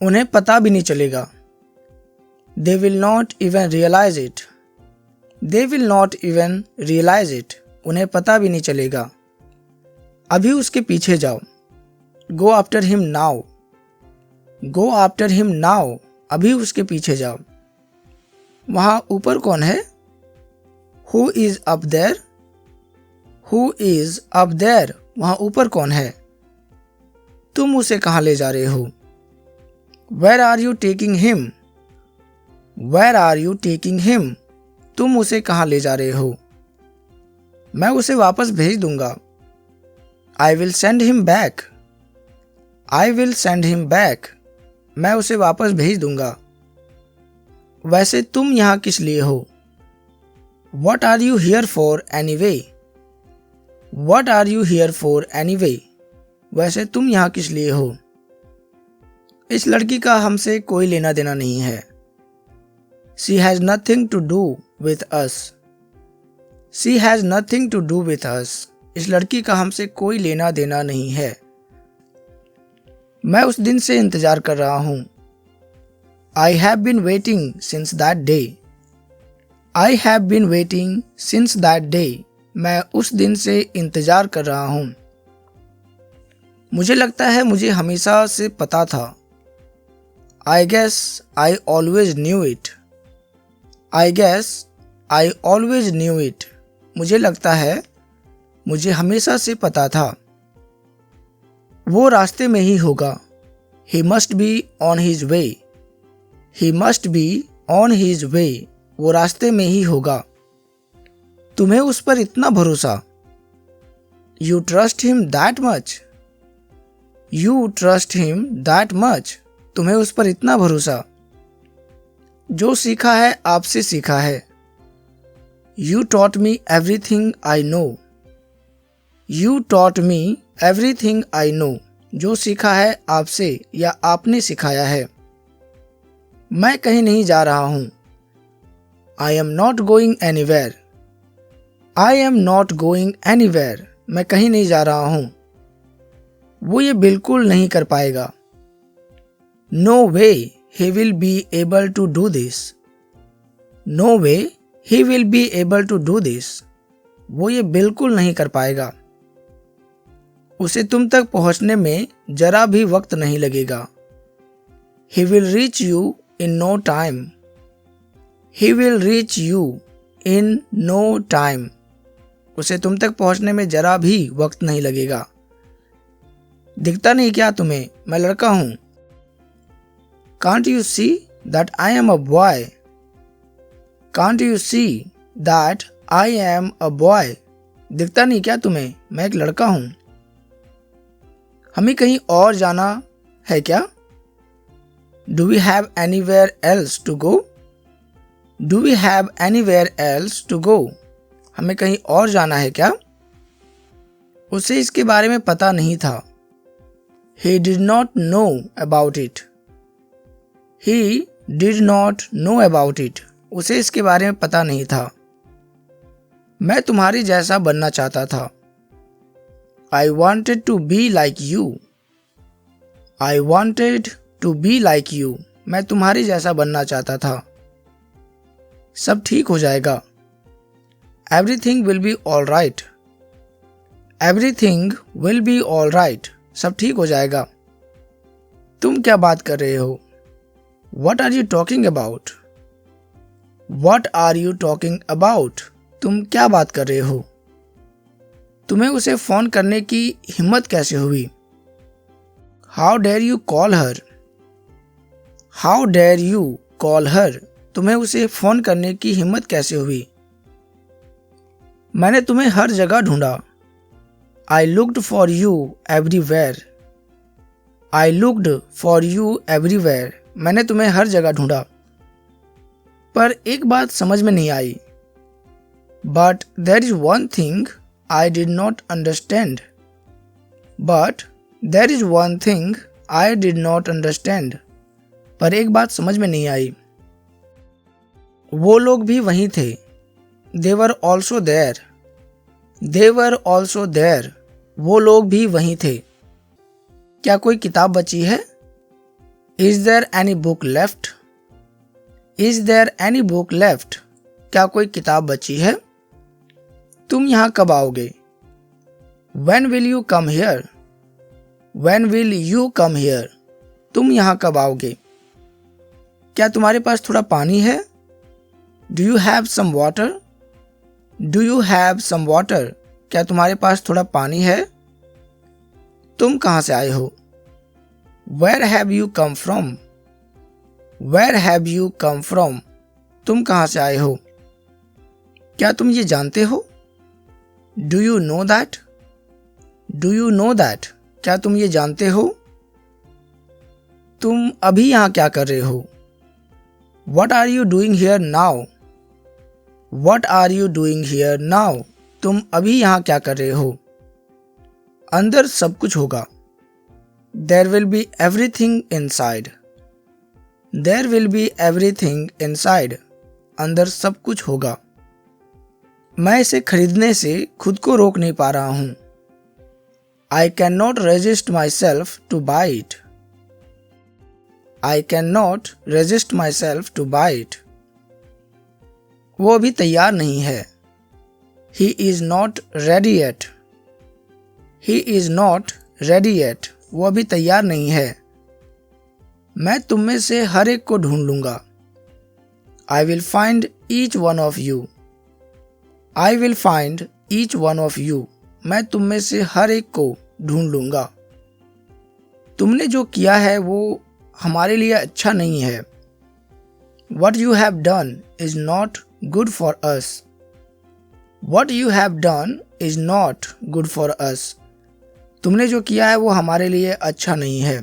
उन्हें पता भी नहीं चलेगा। They will not even realise it. They will not even realise it. उन्हें पता भी नहीं चलेगा। अभी उसके पीछे जाओ। Go after him now. Go after him now. अभी उसके पीछे जाओ। वहाँ ऊपर कौन है? Who is up there? Who is up there? वहाँ ऊपर कौन है? तुम उसे कहाँ ले जा रहे हो? Where are you taking him? Where are you taking him? तुम उसे कहाँ ले जा रहे हो? मैं उसे वापस भेज दूंगा। I will send him back. I will send him back. मैं उसे वापस भेज दूंगा। वैसे तुम यहाँ किस लिए हो? What are you here for anyway? What are you here for anyway? वैसे तुम यहाँ किस लिए हो? इस लड़की का हमसे कोई लेना देना नहीं है। She has nothing to do with us. She has nothing to do with us. इस लड़की का हमसे कोई लेना देना नहीं है। मैं उस दिन से इंतजार कर रहा हूँ। I have been waiting since that day. I have been waiting since that day. मैं उस दिन से इंतजार कर रहा हूँ। मुझे लगता है मुझे हमेशा से पता था। I guess I always knew it. I guess I always knew it. मुझे लगता है मुझे हमेशा से पता था। वो रास्ते में ही होगा। He must be on his way. He must be on his way. वो रास्ते में ही होगा। तुम्हें उस पर इतना भरोसा? You trust him that much. You trust him that much. तुम्हें उस पर इतना भरोसा? जो सीखा है आपसे सीखा है। You taught me everything I know. You taught me everything I know. जो सीखा है आपसे या आपने सिखाया है। मैं कहीं नहीं जा रहा हूँ। I am not going anywhere. I am not going anywhere. मैं कहीं नहीं जा रहा हूँ। वो ये बिल्कुल नहीं कर पाएगा। No way he will be able to do this. No way he will be able to do this. वो ये बिल्कुल नहीं कर पाएगा। उसे तुम तक पहुंचने में जरा भी वक्त नहीं लगेगा। He will reach you in no time. He will reach you in no time. उसे तुम तक पहुंचने में जरा भी वक्त नहीं लगेगा। दिखता नहीं क्या तुम्हें? मैं लड़का हूं। Can't you see that I am a boy? Can't you see that I am a boy? दिखता नहीं क्या तुम्हें? मैं एक लड़का हूं। हमें कहीं और जाना है क्या? Do we have anywhere else to go? Do we have anywhere else to go? हमें कहीं और जाना है क्या? उसे इसके बारे में पता नहीं था। He did not know about it. He did not know about it. उसे इसके बारे में पता नहीं था। मैं तुम्हारी जैसा बनना चाहता था। I wanted to be like you. I wanted to be like you. मैं तुम्हारी जैसा बनना चाहता था। सब ठीक हो जाएगा। Everything will be all right. Everything will be all right. सब ठीक हो जाएगा। तुम क्या बात कर रहे हो? What are you talking about? What are you talking about? तुम क्या बात कर रहे हो? तुम्हें उसे फोन करने की हिम्मत कैसे हुई? How dare you call her? How dare you call her? तुम्हें उसे फोन करने की हिम्मत कैसे हुई? मैंने तुम्हें हर जगह ढूंढा। I looked for you everywhere. I looked for you everywhere. मैंने तुम्हें हर जगह ढूंढा। पर एक बात समझ में नहीं आई। But there is one thing I did not understand. But there is one thing I did not understand. पर एक बात समझ में नहीं आई। वो लोग भी वहीं थे। They were also there. They were also there. वो लोग भी वहीं थे। क्या कोई किताब बची है? Is there any book left? Is there any book left? क्या कोई किताब बची है? तुम यहाँ कब आओगे? When will you come here? When will you come here? तुम यहाँ कब आओगे? क्या तुम्हारे पास थोड़ा पानी है? Do you have some water? Do you have some water? क्या तुम्हारे पास थोड़ा पानी है? तुम कहाँ से आए हो? Where have you come from? Where have you come from? तुम कहाँ से आए हो? क्या तुम ये जानते हो? Do you know that? Do you know that? क्या तुम ये जानते हो? तुम अभी यहाँ क्या कर रहे हो? What are you doing here now? What are you doing here now? तुम अभी यहाँ क्या कर रहे हो? अंदर सब कुछ होगा। There will be everything inside. There will be everything inside. अंदर सब कुछ होगा। मैं इसे खरीदने से खुद को रोक नहीं पा रहा हूँ। I cannot resist myself to buy it. I cannot resist myself to buy it. वो अभी तैयार नहीं है। He is not ready yet. He is not ready yet. वो अभी तैयार नहीं है। मैं तुम में से हर एक को ढूंढ लूंगा। I will find each one of you. I will find each one of you. मैं तुम में से हर एक को ढूंढ लूंगा। तुमने जो किया है वो हमारे लिए अच्छा नहीं है। What you have done is not good for us. What you have done is not good for us. तुमने जो किया है वो हमारे लिए अच्छा नहीं है।